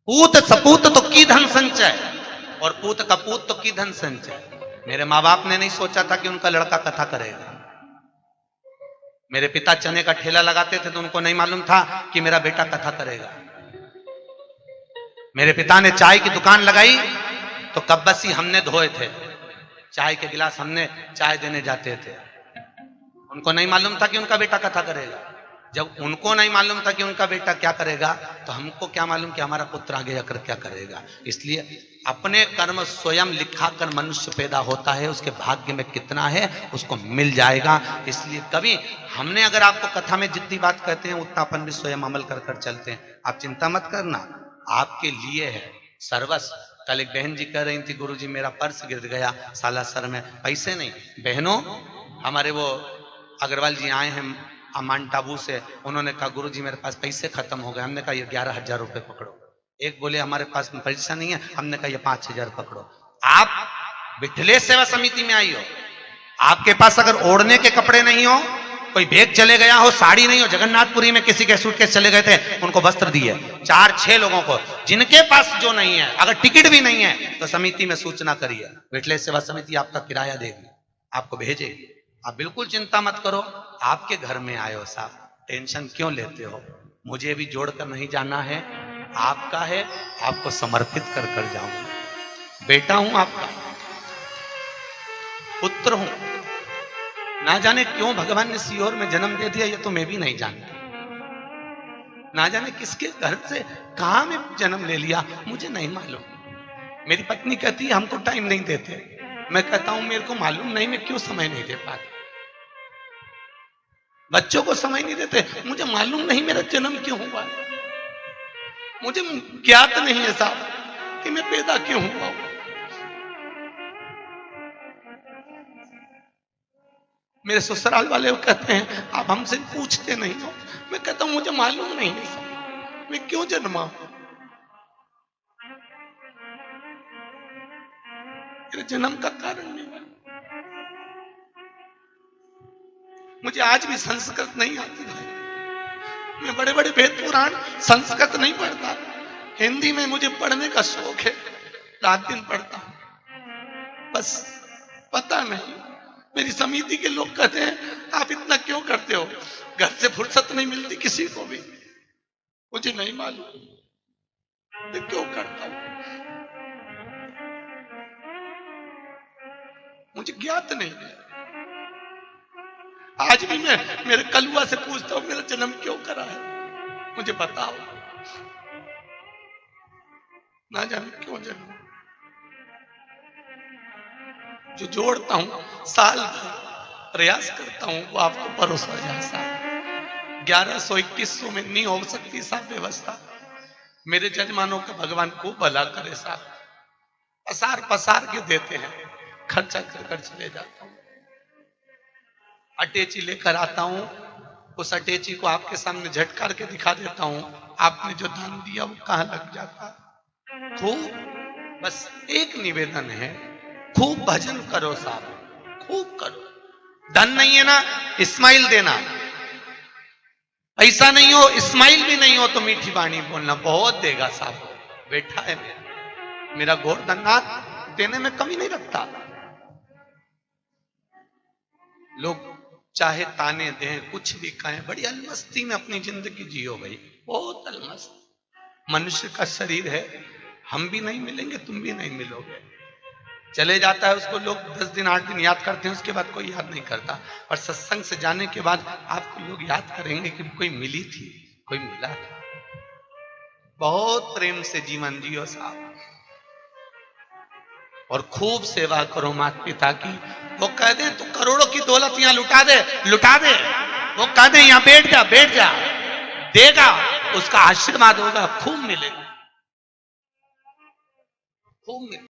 पूत सपूत तो की धन संचय और पूत कपूत तो की धन संचय। मेरे माँ बाप ने नहीं सोचा था कि उनका लड़का कथा करेगा। मेरे पिता चने का ठेला लगाते थे तो उनको नहीं मालूम था कि मेरा बेटा कथा करेगा। मेरे पिता ने चाय की दुकान लगाई तो कब्बसी हमने धोए थे, चाय के गिलास हमने चाय देने जाते थे। उनको नहीं मालूम था कि उनका बेटा कथा करेगा। जब उनको नहीं मालूम था कि उनका बेटा क्या करेगा तो हमको क्या मालूम कि हमारा पुत्र आगे जाकर क्या करेगा। इसलिए अपने कर्म स्वयं लिखा कर मनुष्य पैदा होता है, उसके भाग्य में कितना है उसको मिल जाएगा। इसलिए कभी हमने अगर आपको कथा में जितनी बात कहते हैं उतना अपन भी स्वयं अमल कर कर चलते हैं। आप चिंता मत करना, आपके लिए है सर्वस्व। कल एक बहन जी कह रही थी, गुरुजी मेरा पर्स गिर गया सालासर में, पैसे नहीं। बहनों, हमारे वो अग्रवाल जी आए हैं अमान टाबू से, उन्होंने कहा गुरुजी मेरे पास पैसे खत्म हो गए। हमने कहा ये 11,000 रुपए पकड़ो। एक बोले हमारे पास पैसा नहीं है, हमने कहा ये 5,000 पकड़ो। आप विठलेश सेवा समिति में आई हो, आपके पास अगर ओढ़ने के कपड़े नहीं हो, कोई बैग चले गया हो, साड़ी नहीं हो, जगन्नाथपुरी में किसी के सूटकेस चले गए थे, उनको वस्त्र दिए 4-6 लोगों को। जिनके पास जो नहीं है, अगर टिकट भी नहीं है तो समिति में सूचना करिए, विठलेश सेवा समिति आपका किराया देगी, आपको भेजेगी। आप बिल्कुल चिंता मत करो, आपके घर में आए हो साहब, टेंशन क्यों लेते हो। मुझे भी जोड़कर नहीं जाना है, आपका है, आपको समर्पित कर कर जाऊंगा। बेटा हूं आपका, पुत्र हूं। ना जाने क्यों भगवान ने सीहोर में जन्म दे दिया, ये तो मैं भी नहीं जानता। ना जाने किसके घर से कहां में जन्म ले लिया, मुझे नहीं मालूम। मेरी पत्नी कहती है हमको टाइम नहीं देते, मैं कहता हूं मेरे को मालूम नहीं, मैं क्यों समय नहीं दे पाता। बच्चों को समय नहीं देते, मुझे मालूम नहीं मेरा जन्म क्यों हुआ, मुझे ज्ञात नहीं है साहब कि मैं पैदा क्यों हुआ। मेरे ससुराल वाले कहते हैं आप हमसे पूछते नहीं हो, मैं कहता हूं मुझे मालूम नहीं है साहब मैं क्यों जन्मा हूं। मेरे जन्म का कारण नहीं है। मुझे आज भी संस्कृत नहीं आती भाई, मैं बड़े बड़े वेद पुराण संस्कृत नहीं पढ़ता, हिंदी में मुझे पढ़ने का शौक है, रात दिन पढ़ता हूं। बस पता नहीं, मेरी समिति के लोग कहते हैं आप इतना क्यों करते हो, घर से फुर्सत नहीं मिलती किसी को भी। मुझे नहीं मालूम मैं क्यों करता हूं, मुझे ज्ञात नहीं है। आज भी मैं मेरे कलुआ से पूछता हूं मेरा जन्म क्यों करा है, मुझे बताओ। ना जाने क्यों जन्म। जो जोड़ता हूं साल भर प्रयास करता हूं वो आपको परोसा जाए साहब। 1100-2100 में नहीं हो सकती साहब व्यवस्था। मेरे जजमानों का भगवान को भला करे साहब, पसार पसार के देते हैं, खर्चा कर कर चले जाता हूं। अटैची लेकर आता हूं, उस अटैची को आपके सामने झटकार के दिखा देता हूं, आपने जो दान दिया वो कहां लग जाता। खूब बस एक निवेदन है, खूब भजन करो साहब, खूब करो। धन नहीं है ना, इस्माइल देना। पैसा नहीं हो, इस्माइल भी नहीं हो तो मीठी वाणी बोलना, बहुत देगा साहब। बेटा है मेरा गोवर्धननाथ देने में कमी नहीं रखता। लोग चाहे ताने दें, कुछ भी कहें, बड़ी अलमस्ती में अपनी जिंदगी जियो भाई, बहुत अलमस्त। मनुष्य का शरीर है, हम भी नहीं मिलेंगे, तुम भी नहीं मिलोगे। चले जाता है उसको लोग 10 दिन 8 दिन याद करते हैं, उसके बाद कोई याद नहीं करता। और सत्संग से जाने के बाद आपको लोग याद करेंगे कि कोई मिली थी, कोई मिला था। बहुत प्रेम से जीवन जियो साहब, और खूब सेवा करो माता पिता की। वो कह दे तू करोड़ों की दौलत यहां लुटा दे, लुटा दे। वो कह दे यहां बैठ जा, बैठ जा, देगा, उसका आशीर्वाद होगा, खूब मिलेगा, खूब मिलेगा।